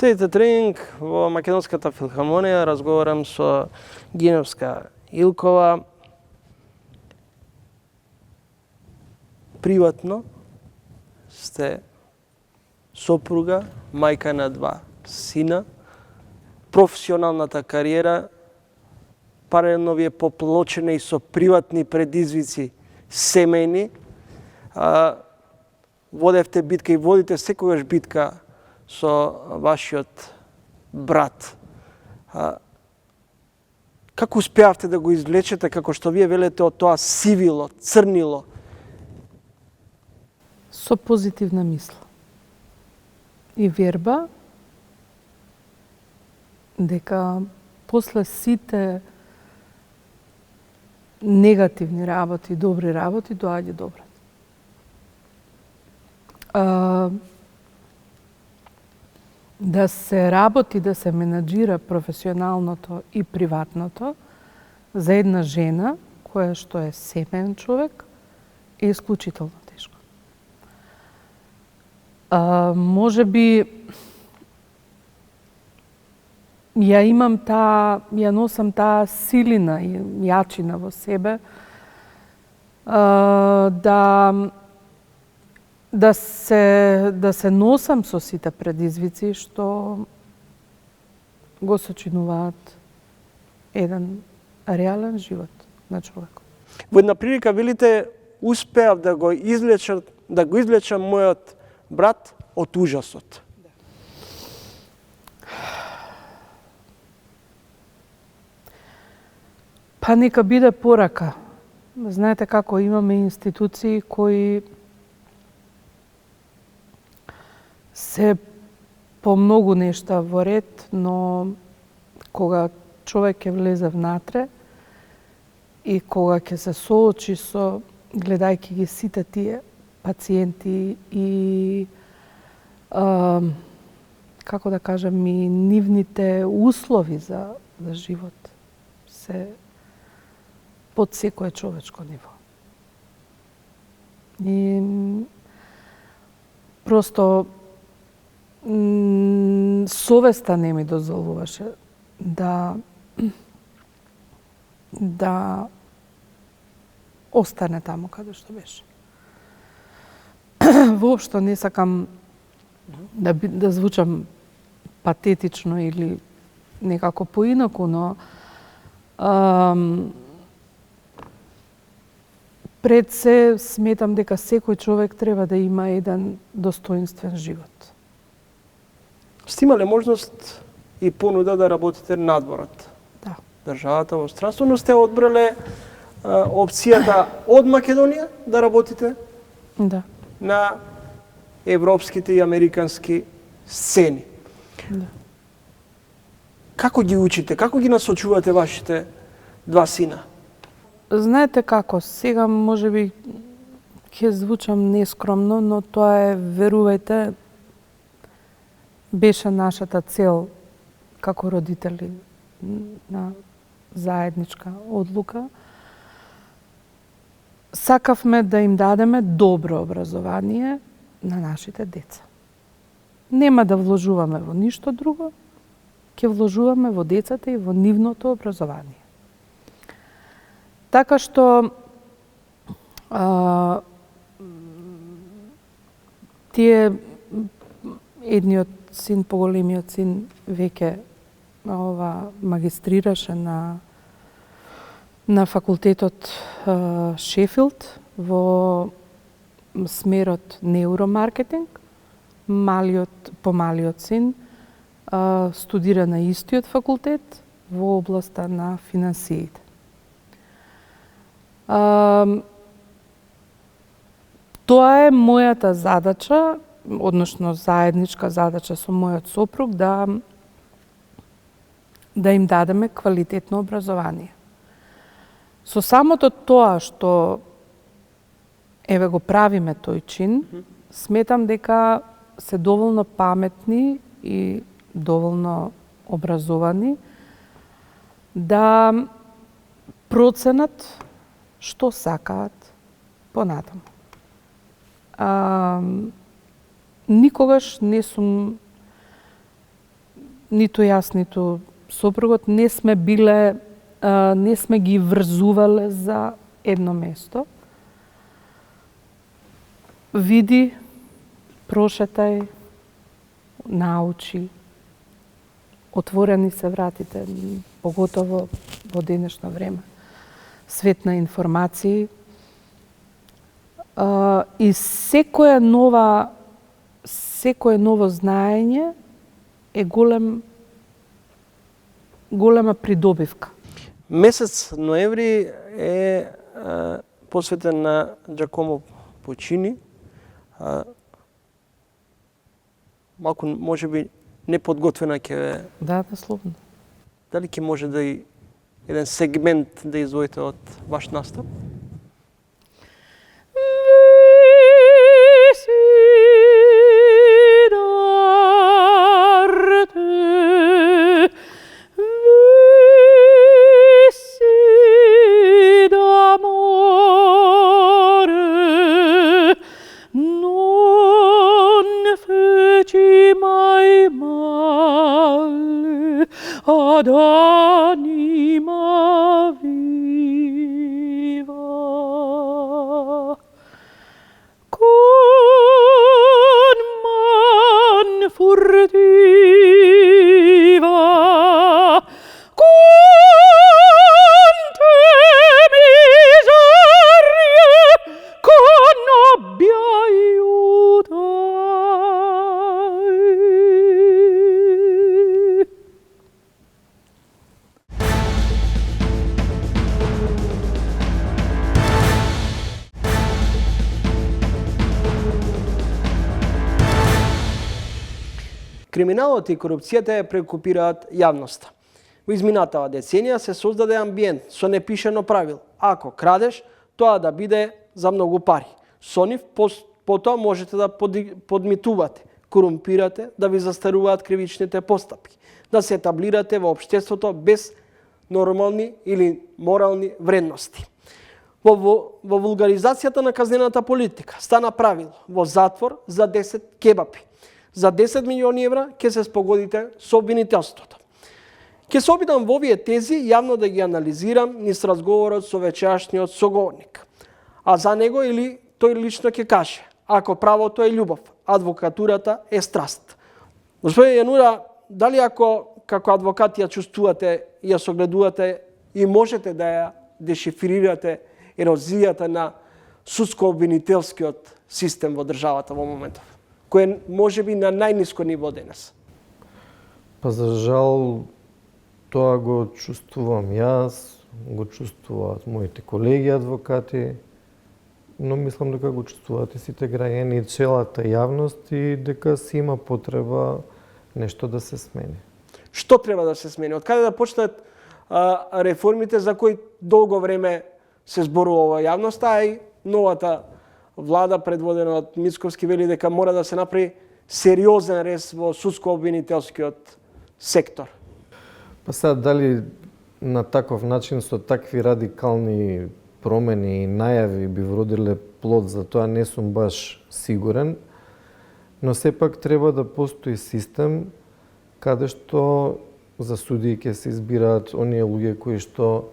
Следите тренинг во Македонската филхармонија, разговарам со Гиневска Илкова. Приватно сте сопруга, мајка на 2 сина. Професионалната кариера паралелно ви е поплочена и со приватни предизвици семејни. Водевте битка и водите секогаш битка со вашиот брат. Како успеавте да го извлечете, како што вие велете, од тоа сивило, црнило? Со позитивна мисла и верба дека после сите негативни работи, добри работи, доаѓа добрат. Да се работи, да се менаџира професионалното и приватното за една жена која што е семеен човек е исклучително тешко. Може би ја носам таа силина и јачина во себе да се носам со сите предизвици што го сочинуваат еден реален живот на човекот. Во една прилика велите, успеав да го извлечам мојот брат од ужасот. Па нека биде порака. Знаете како имаме институции кои се по многу нешта во ред, но кога човек ќе влезе внатре и кога ќе се соочи со, гледајќи ги сите тие пациенти и како да кажем, и нивните услови за живот се под секое човечко ниво. И просто совеста не ми дозволуваше да остане таму каде што беше. Воопшто не сакам да звучам патетично или некако поинаку, но пред се сметам дека секој човек треба да има еден достоинствен живот. Сте имале можност и понуда да работите надворот. Да. Државата во странство, но сте одбрале опцијата од Македонија да работите Да. на европските и американски сцени. Да. Како ги учите? Како ги насочувате вашите 2 сина? Знаете како, сега можеби ќе звучам нескромно, но тоа е, верувајте, беше нашата цел како родители на заедничка одлука. Сакавме да им дадеме добро образование на нашите деца. нема да вложуваме во ништо друго, ќе вложуваме во децата и во нивното образование. Така што тие едниот син, поголемиот син, веќе магистрираше на факултетот Шефилд во смерот неуромаркетинг. Помалиот син студира на истиот факултет во областа на финансиите. Тоа е мојата задача, односно заедничка задача со мојот сопруг, да им дадеме квалитетно образование. Со самото тоа што еве го правиме тој чин, сметам дека се доволно паметни и доволно образовани да проценат што сакаат понатаму. Никогаш не сум, ниту јас, ниту сопругот, не сме ги врзувале за едно место. Види, прошетај, научи, отворени се вратите, поготово во денешно време. Свет на информации. И секое ново знаење е голема придобивка. Месец ноември е посветен на Джакомо Пучини. Малку можеби неподготвена ќе Да, слободно. Дали ќе може да и еден сегмент да извоите од ваш настап? Ad anima viva, con man furtiva, con te miserie, con nobbia Криминалот и корупцијата ја прекупираат јавноста. Во изминатава деценија се создаде амбиент со непишано правил. Ако крадеш, тоа да биде за многу пари. Со нив потоа можете да подмитувате, корумпирате, да ви застаруваат кривичните постапки, да се етаблирате во општеството без нормални или морални вредности. Во вулгаризацијата на казнената политика стана правило во затвор за 10 кебапи. За 10 милиони евра ќе се спогодите со обвинителството. Ќе се обидам во овие тези јавно да ги анализирам низ разговорот со вечерашниот соговорник. А за него или тој лично ќе каже: ако правото е љубов, адвокатурата е страст. Господине Јанура, дали ако како адвокат ја чувствувате и ја согледувате и можете да ја дешифрирате ерозијата на судско-обвинителскиот систем во државата во моментов, кој може би на најниско ниво денес? Па за жал тоа го чувствувам јас, го чувствуваат моите колеги адвокати, но мислам дека го чувствуваат и сите граѓани и целата јавност и дека си има потреба нешто да се смени. Што треба да се смени? Од каде да почнат реформите за кои долго време се зборува во јавноста, а и новата влада предводена од Мицковски вели дека мора да се направи сериозен рез во судско-обвинителскиот сектор? Па сега дали на таков начин со такви радикални промени и најави би вродиле плод, за тоа не сум баш сигурен. Но сепак треба да постои систем каде што за судии ќе се избираат оние луѓе кои што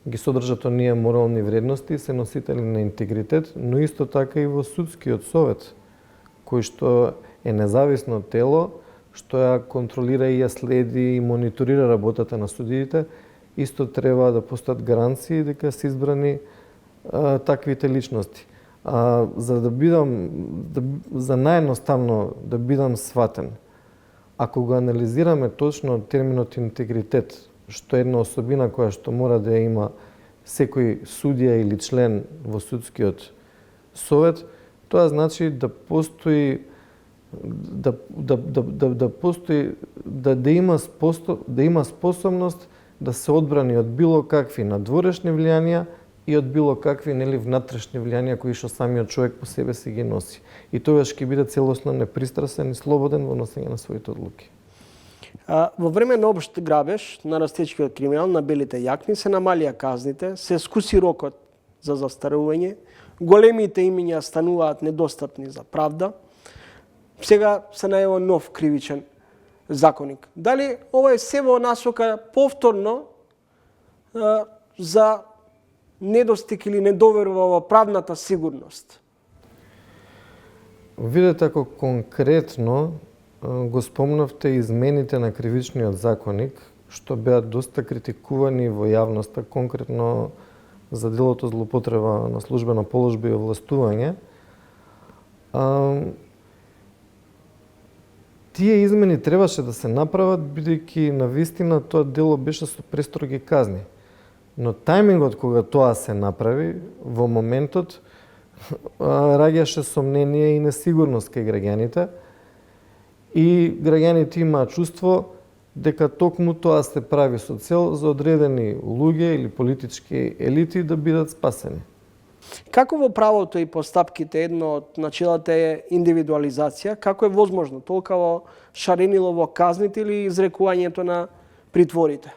ги содржат оние морални вредности, се носители на интегритет, но исто така и во судскиот совет, кој што е независно тело, што ја контролира и ја следи и мониторира работата на судиите, исто треба да постојат гаранции дека се избрани таквите личности. За да бидам, за наједноставно да бидам сватен, ако го анализираме точно терминот интегритет, што е една особина која што мора да ја има секој судија или член во судскиот совет, тоа значи да постои да има способност да се одбрани од било какви надворешни влијанија и од било какви внатрешни влијанија кои што самиот човек по себе си ги носи. И тогаш ќе биде целосно непристрасен и слободен во носење на своите одлуки. Во време на општ грабеж на растечкиот криминал на белите јакни се намалија казните, се скуси рокот за застарување, големите имиња стануваат недостапни за правда. Сега се најава нов кривичен законник. Дали ова е се во насока повторно за недостиг или недоверба во правната сигурност? Видете, ако конкретно го спомнавте измените на кривичниот законник, што беа доста критикувани во јавноста, конкретно за делото злоупотреба на службена положба и овластување, тие измени требаше да се направат, бидејќи навистина тоа дело беше со престроги казни. Но тајмингот кога тоа се направи, во моментот, раѓаше сомнение и несигурност кај граѓаните, и граѓаните имаат чувство дека токму тоа се прави со цел за одредени луѓе или политички елити да бидат спасени. Како во правото и постапките едно од начелата е индивидуализација, како е возможно толкаво шаренило во казните или изрекувањето на притворите?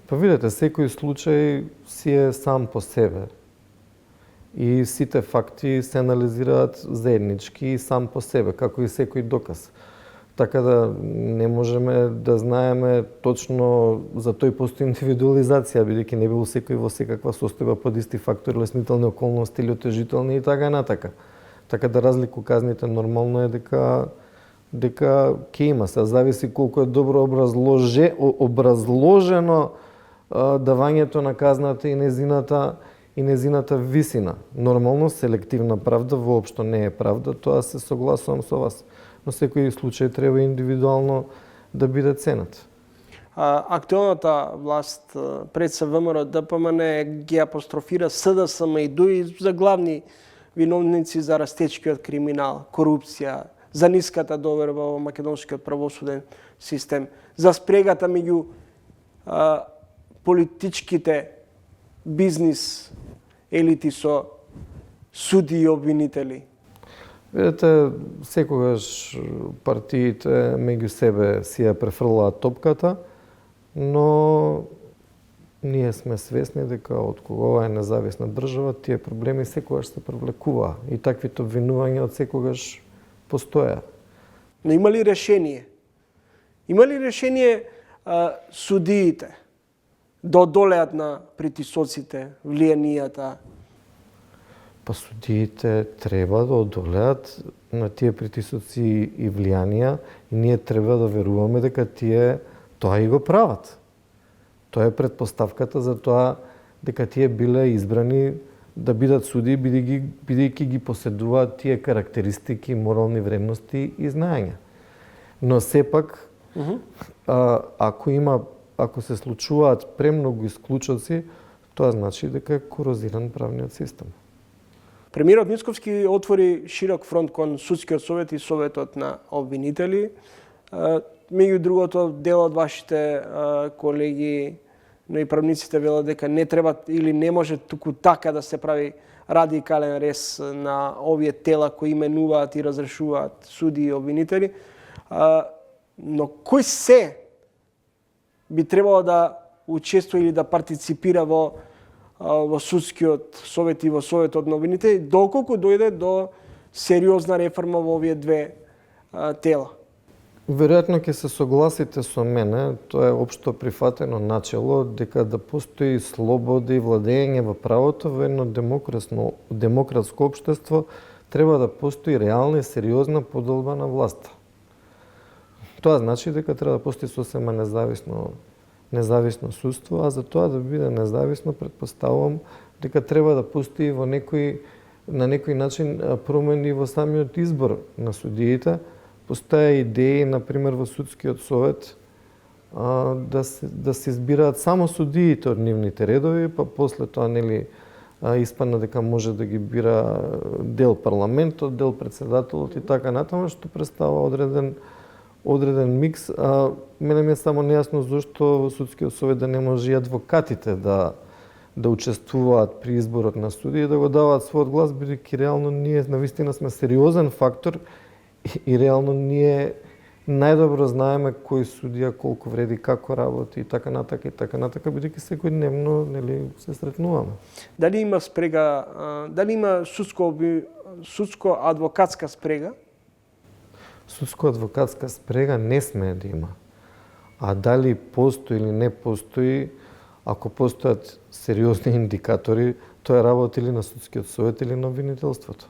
Па видете, секој случај си е сам по себе. И сите факти се анализираат заеднички и сам по себе, како и секој доказ. Така да не можеме да знаеме точно за тој постои индивидуализација, бидејќи не бил секој во секаква состојба под исти фактори, леснителни околности или отежителни и така натака. Така да разлику казните нормално е дека ќе има. Се зависи колку е добро образложено давањето на казната и незината висина. Нормално селективна правда воопшто не е правда, тоа се согласувам со вас. Но секој случај треба индивидуално да биде ценет. Актуелната власт пред СВМР ДПМН ги апострофира СДСМ и ДУИ за главни виновници за растечкиот криминал, корупција, за ниската доверба во македонскиот правосуден систем, за спрегата меѓу политичките бизнис елити со суди и обвинители. Видете, секогаш партиите меѓу себе си ја префрлаат топката, но ние сме свесни дека од кога ова е независна држава, тие проблеми секогаш се привлекуваа и таквите обвинувања од секогаш постоја. Но има ли решение? Има ли решение судиите да одолеат на притисоците, влијанијата? Па судиите треба да одолеат на тие притисоци и влијанија и ние треба да веруваме дека тие тоа и го прават. Тоа е предпоставката за тоа дека тие биле избрани да бидат судии, бидејќи ги поседуваат тие карактеристики, морални вредности и знаења. Но сепак, ако се случуваат премногу исклучоци, тоа значи дека е корозиран правниот систем. Премиерот Мицковски отвори широк фронт кон судскиот совет и советот на обвинители. Меѓу другото, дел од вашите колеги, но и правниците велат дека не треба или не може туку така да се прави радикален рез на овие тела кои именуваат и разрешуваат суди и обвинители. Но кој се би требало да учествува или да партиципира во судскиот совет и во советот на обвинители, доколку дојде до сериозна реформа во овие две тела? Веројатно ќе се согласите со мене, тоа е општо прифатено начело дека да постои слобода и владење во правото во едно демократско општество треба да постои реална и сериозна поделба на власта. Тоа значи дека треба да постои сосема независно судство, а за тоа да биде независно претпоставувам дека треба да постои на некој начин промени во самиот избор на судиите. Постоја идеи, например, во судскиот совет да се избираат само судиите од нивните редови, па после тоа испадна дека може да ги бира дел парламентот, дел председателот и така натаму, што представува одреден микс. Мене ми е само нејасно зошто во судскиот совет да не може и адвокатите да учествуваат при изборот на судии и да го даваат својот глас, бидејќи реално ние навистина сме сериозен фактор и реално ние најдобро знаеме кој судија колку вреди, како работи и така натака, бидејќи секојдневно се сретнуваме. Дали има спрега, дали има судско-адвокатска спрега? Судско-адвокатска спрега не смее да има. А дали постои или не постои, ако постојат сериозни индикатори, тоа е работа или на судскиот совет или на обвинителството.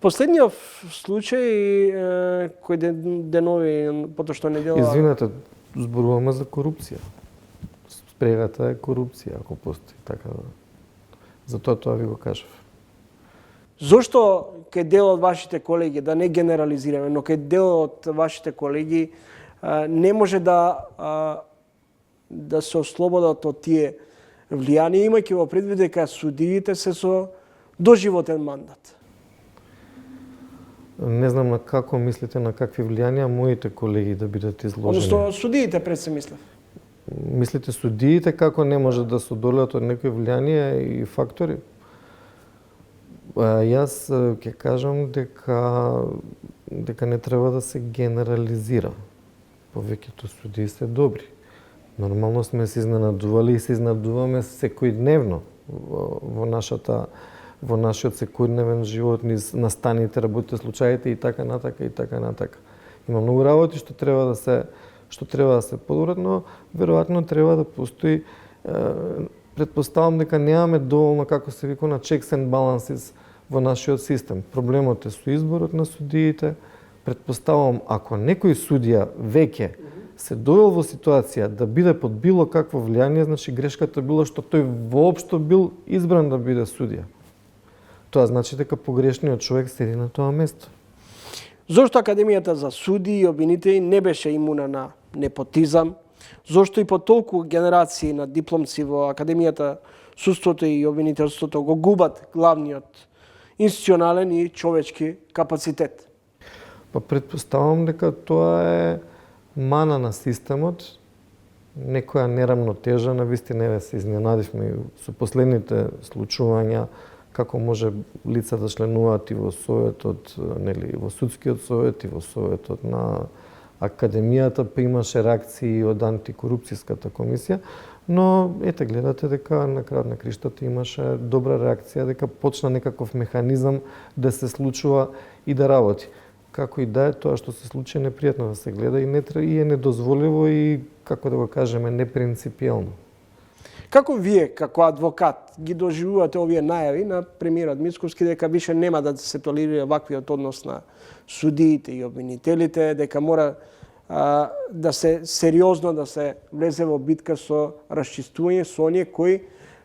Последниот случај кој денови потоа што недела... Извинете, зборуваме за корупција. Спрегата е корупција, ако постои така. Затоа тоа ви го кажав. Зошто кај дел од вашите колеги, да не генерализираме, но кај дел од вашите колеги не може да се ослободат од тие влијанија, имајќи во предвид дека судиите се со доживотен мандат? Не знам на како мислите, на какви влијанија моите колеги да бидат изложени. Односно, судиите пред се мислев. Мислите судиите како не може да се одолеат од некои влијанија и фактори? Јас ќе кажам дека не треба да се генерализира. Повеќето судии се добри. Нормално сме се изненадували и се изненадуваме секојдневно во нашиот секојдневен живот, низ настаните, работите, случаите и така натака. Има многу работи што треба да се подобрат, но веројатно треба да постои, претпоставам дека немаме доволно, како се викува, checks and balances во нашиот систем. Проблемот е со изборот на судиите. Претпоставам, ако некој судија веќе се довел во ситуација да биде под било какво влијание, значи грешката била што тој воопшто бил избран да биде судија. Тоа значи дека погрешниот човек седи на тоа место. Зошто Академијата за судии и обвинители не беше имуна на непотизам? Зошто и по толку генерации на дипломци во Академијата судството и обвинителството го губат главниот институционален и човечки капацитет? Па претпоставам дека тоа е мана на системот, некоја нерамнотежа, навистина се изненадивме со последните случувања како може лица да членуваат и во советот, во судскиот совет и во советот на Академијата, па имаше реакции од антикорупцијската комисија, но ете гледате дека на крајот на криштата имаше добра реакција, дека почна некаков механизам да се случува и да работи. Како и да е, тоа што се случи е непријатно да се гледа и е недозволиво и, како да го кажеме, непринципиелно. Како вие, како адвокат, ги доживувате овие најави на премиерот Мицкоски дека више нема да се толерира ваквиот однос на судиите и обвинителите, дека мора да се сериозно да се влезе во битка со расчистување со оние кои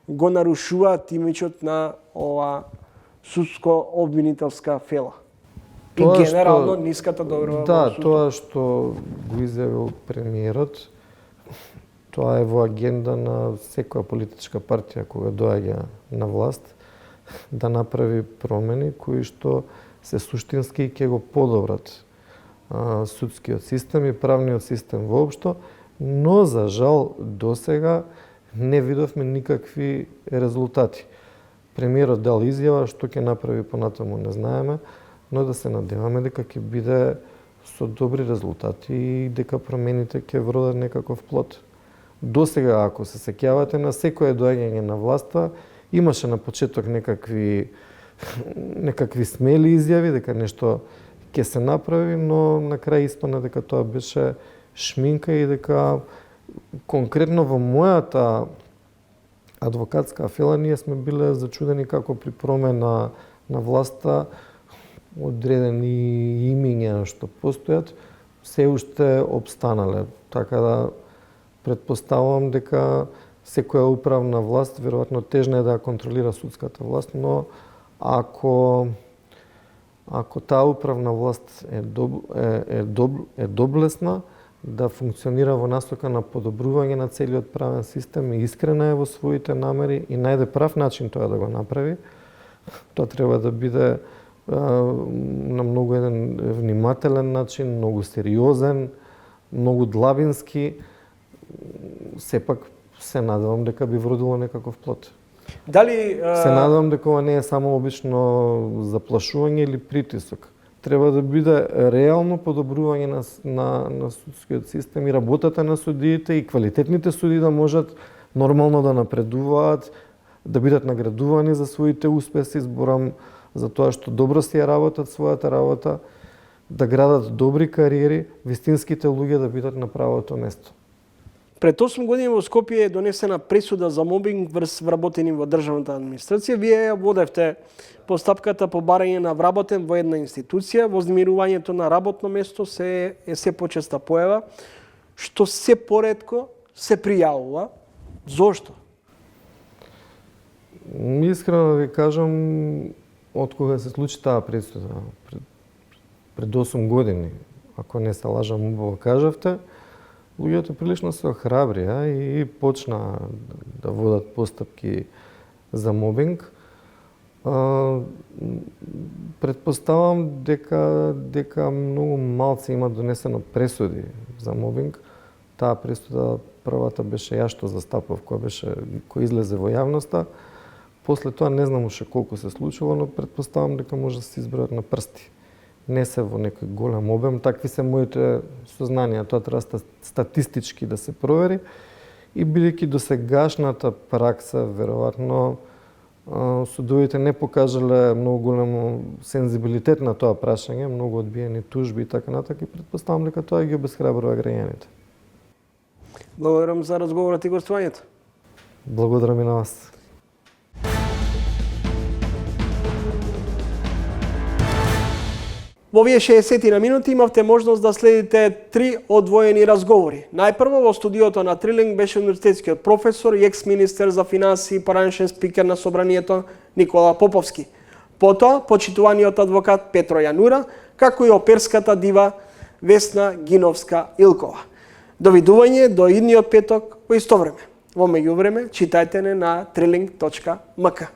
го нарушуваат имиджот на ова судско-обвинителска фела? И генерално ниската доброва. Да, тоа што го изјавил премиерот, тоа е во агенда на секоја политичка партија кога доаѓа на власт, да направи промени кои што се суштински ќе го подобрат судскиот систем и правниот систем воопшто, но за жал досега не видовме никакви резултати. Премиерот дал изјава, што ќе направи понатаму не знаеме, но да се надеваме дека ќе биде со добри резултати и дека промените ќе вродат некаков плод. Досега, ако се сеќавате, на секое доаѓање на власта имаше на почеток некакви некакви смели изјави дека нешто ќе се направи, но на крај испадна дека тоа беше шминка и дека конкретно во мојата адвокатска афела ние сме биле зачудени како при промена на власта одредени имиња што постојат се уште обстанале. Така да претпоставувам дека секоја управна власт веројатно тежна е да контролира судската власт, но ако таа управна власт е доблесна, да функционира во насока на подобрување на целиот правен систем и искрена е во своите намери и најде прав начин тоа да го направи, тоа треба да биде на многу еден внимателен начин, многу сериозен, многу длабински. Сепак се надевам дека би вродило некаков плод. Дали Се надевам дека ова не е само обично заплашување или притисок. Треба да биде реално подобрување на судскиот систем и работата на судиите и квалитетните судии да можат нормално да напредуваат, да бидат наградувани за своите успеси, зборам за тоа што добро си ја работат својата работа, да градат добри кариери, вистинските луѓе да бидат на правото место. Пред 8 години во Скопје е донесена пресуда за мобинг врз вработени во државната администрација. Вие ја водевте постапката по барање на вработен во една институција. Вознемирувањето на работно место е се почеста појава, што се поретко се пријавува. Зошто? Искрено да ви кажам, од кога се случи таа пресуда, пред 8 години, ако не се лажам, убаво кажавте, луѓето прилично се охрабрија и почна да водат постапки за мобинг. Предпоставам дека многу малци има донесено пресуди за мобинг. Таа пресуда првата беше ја што застапав, која излезе во јавноста. После тоа не знам уште колку се случило, но предпоставам дека може да се избројат на прсти. Не се во некој голем обем, такви се моите сознанија, тоа треба статистички да се провери и бидејќи досегашната пракса веројатно судовите не покажале многу голем сензибилитет на тоа прашање, многу одбиени тужби и така натаму, и предпоставам дека тоа ги обесхрабрува граѓаните. Благодарам за разговорот и гостувањето. Благодарам и на вас. Во овие 60 на минути имавте можност да следите 3 одвоени разговори. Најпрво во студиото на Трилинг беше универзитетскиот професор и екс-министер за финансии и поранешен спикер на собранието Никола Поповски. Потоа, почитуваниот адвокат Петро Јанура, како и оперската дива Весна Гиновска-Илкова. Довидување до идниот петок во исто време. Во меѓувреме, читајте не на triling.mk.